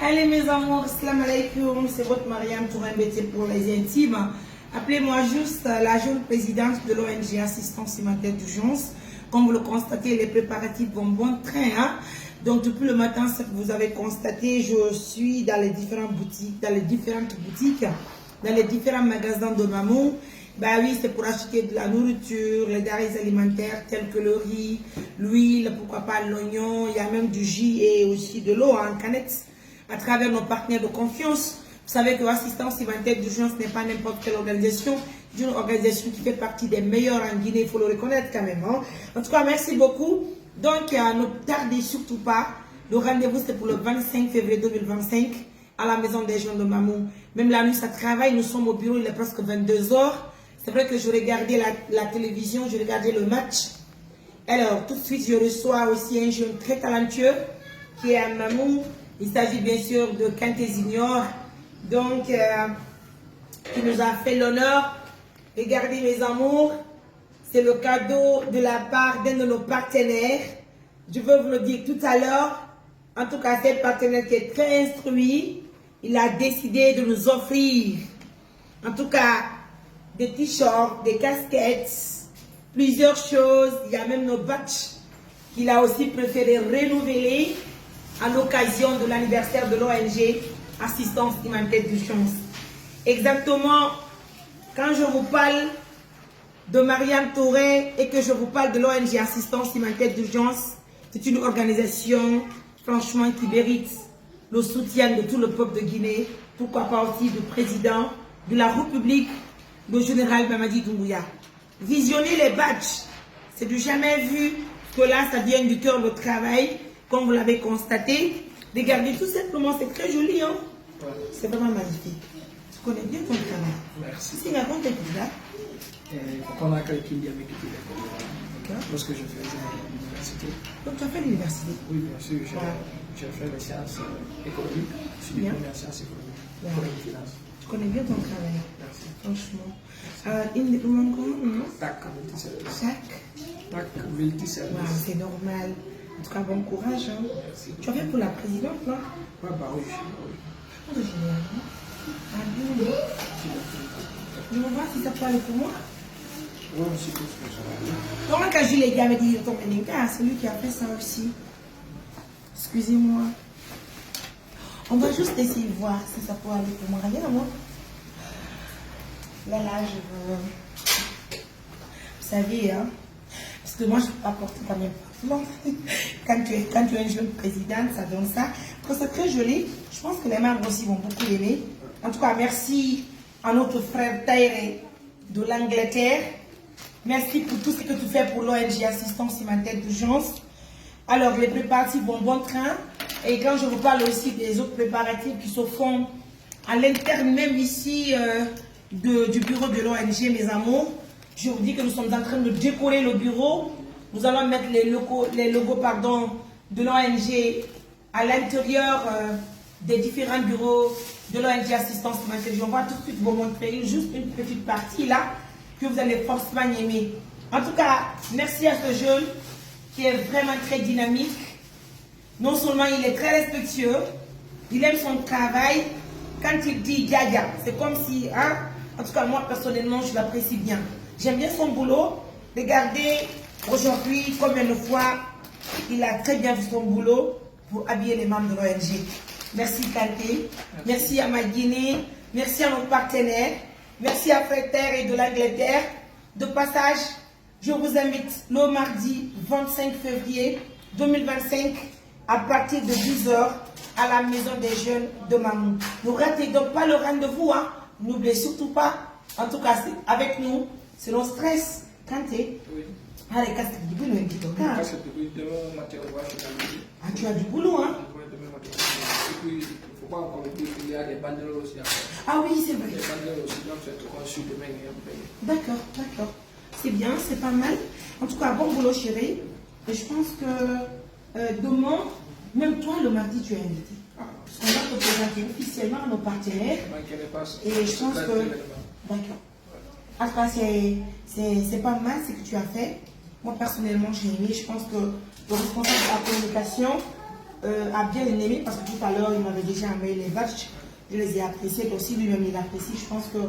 Allez mes amours, salam alaikum, c'est votre Mariam Touré-Bété pour les intimes. Appelez-moi juste la jeune présidente de l'ONG Assistance Humanitaire d'Urgence. Comme vous le constatez, les préparatifs vont bon train. Hein? Donc depuis le matin, ce que vous avez constaté, je suis dans les différentes boutiques, dans les différents magasins de Mamou. Bah oui, c'est pour acheter de la nourriture, les denrées alimentaires telles que le riz, l'huile, pourquoi pas l'oignon, il y a même du jus et aussi de l'eau en canette à travers nos partenaires de confiance. Vous savez que l'Assistance Humanitaire d'Urgence n'est pas n'importe quelle organisation, c'est une organisation qui fait partie des meilleures en Guinée, il faut le reconnaître quand même. Hein. En tout cas, merci beaucoup. Donc, ne tardez surtout pas. Le rendez-vous, c'est pour le 25 février 2025 à la Maison des Jeunes de Mamou. Même la nuit, ça travaille. Nous sommes au bureau, il est presque 22 h. C'est vrai que je regardais la télévision, je regardais le match. Alors, tout de suite, je reçois aussi un jeune très talentueux qui est à Mamou. Il s'agit bien sûr de Kanté Junior, donc qui nous a fait l'honneur. Regardez mes amours, c'est le cadeau de la part d'un de nos partenaires. Je veux vous le dire tout à l'heure. En tout cas, c'est un partenaire qui est très instruit. Il a décidé de nous offrir, en tout cas, des t-shirts, des casquettes, plusieurs choses. Il y a même nos badges qu'il a aussi préféré renouveler à l'occasion de l'anniversaire de l'ONG Assistance Humanitaire d'Urgence. Exactement, quand je vous parle de Mariam Touré et que je vous parle de l'ONG Assistance Humanitaire d'Urgence, c'est une organisation franchement qui mérite le soutien de tout le peuple de Guinée, pourquoi pas aussi du président de la République, le général Mamadi Doumbouya. Visionner les badges, c'est du jamais vu, que là ça vient du cœur le travail, comme vous l'avez constaté. Regardez tout simplement, c'est très joli, hein? Ouais. C'est vraiment magnifique. Tu connais bien ton travail. Merci. C'est la grande étude là. On a quelqu'un qui avait quitté l'école lorsque je faisais l'université. Donc tu as fait l'université? Oui, bien sûr. J'ai fait les sciences économiques. Je suis diplômé en sciences économiques. Économie et finance. Tu connais bien ton travail. Merci. Franchement. Il me manque TAC multiservice. TAC multiservice. Wow, c'est normal. En tout cas, bon courage. Hein. Merci. Tu as fait pour la présidente, non? Ouais, bah oui. Oh, génial. Ah bien, non? Je vais voir si ça peut aller pour moi. Oui, je suppose que ça va aller. Comment quand Jules les gars me dit ton Meninka, c'est lui qui a fait ça aussi. Excusez-moi. On va juste essayer de voir si ça peut aller pour moi. Rien, moi. Là, je veux. Vous savez, hein. Parce que moi, je ne peux pas porter quand même partout. Quand tu es une jeune présidente, ça donne ça. Parce que c'est très joli. Je pense que les membres aussi vont beaucoup l'aimer. En tout cas, merci à notre frère Taïré de l'Angleterre. Merci pour tout ce que tu fais pour l'ONG Assistance Humanitaire d'Urgence. Alors, les préparatifs vont bon train. Et quand je vous parle aussi des autres préparatifs qui se font à l'interne, même ici, du bureau de l'ONG, mes amours, je vous dis que nous sommes en train de décorer le bureau. Nous allons mettre les logos de l'ONG à l'intérieur des différents bureaux de l'ONG Assistance Humanitaire. On va tout de suite vous montrer juste une petite partie là que vous allez forcément aimer. En tout cas, merci à ce jeune qui est vraiment très dynamique. Non seulement il est très respectueux, il aime son travail. Quand il dit Djadia, c'est comme si, hein, en tout cas moi personnellement, je l'apprécie bien. J'aime bien son boulot. Regardez aujourd'hui combien de fois il a très bien fait son boulot pour habiller les membres de l'ONG. Merci Kanté, merci à ma Guinée, merci à nos partenaires, merci à Frère et de l'Angleterre. De passage, je vous invite le mardi 25 février 2025 à partir de 10 h à la Maison des Jeunes de Mamou. Ne ratez donc pas le rendez-vous, hein. N'oubliez surtout pas, en tout cas avec nous, c'est le stress. Kanté. Oui. Ah, les casques du boulot, Demain matin, on va chez la musique. Ah, tu as du boulot, hein? Demain matin. Et puis, il ne faut pas encore oublier qu'il y a des banderoles aussi à faire. Ah oui, c'est vrai. Les banderoles aussi, donc c'est conçu demain et après. D'accord, d'accord. C'est bien, c'est pas mal. En tout cas, bon boulot, chérie. Et je pense que demain, même toi, le mardi, tu es invité. Parce qu'on va te présenter officiellement à nos partenaires. Et je pense que... D'accord. En tout cas, c'est pas mal ce que tu as fait. Moi, personnellement, j'ai aimé. Je pense que le responsable de la communication a bien aimé parce que tout à l'heure, il m'avait déjà envoyé les badges. Je les ai appréciés, aussi lui-même il apprécie. Je pense que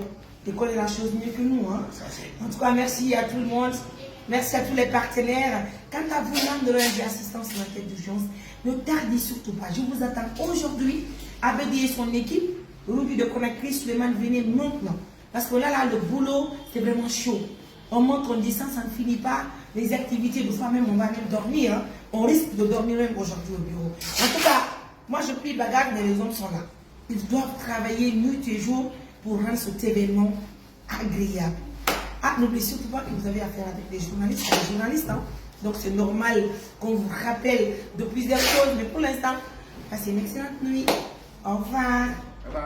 l'école est la chose mieux que nous. Hein. En tout cas, merci à tout le monde. Merci à tous les partenaires. Quant à vous, l'âme de l'ONG Assistance à la tête d'urgence, ne tardez surtout pas. Je vous attends aujourd'hui. Abedi et son équipe, Ruby de Conakry, Suleiman, venez maintenant. Parce que là, le boulot, c'est vraiment chaud. On monte, on descend, ça ne finit pas. Les activités, des fois même, on va même dormir. Hein. On risque de dormir même aujourd'hui au bureau. En tout cas, moi je prie bagarre, mais les hommes sont là. Ils doivent travailler nuit et jour pour rendre cet événement agréable. Ah, n'oubliez surtout pas que vous avez affaire avec des journalistes. Des journalistes, hein. Donc c'est normal qu'on vous rappelle de plusieurs choses. Mais pour l'instant, passez une excellente nuit. Au revoir. Bye bye.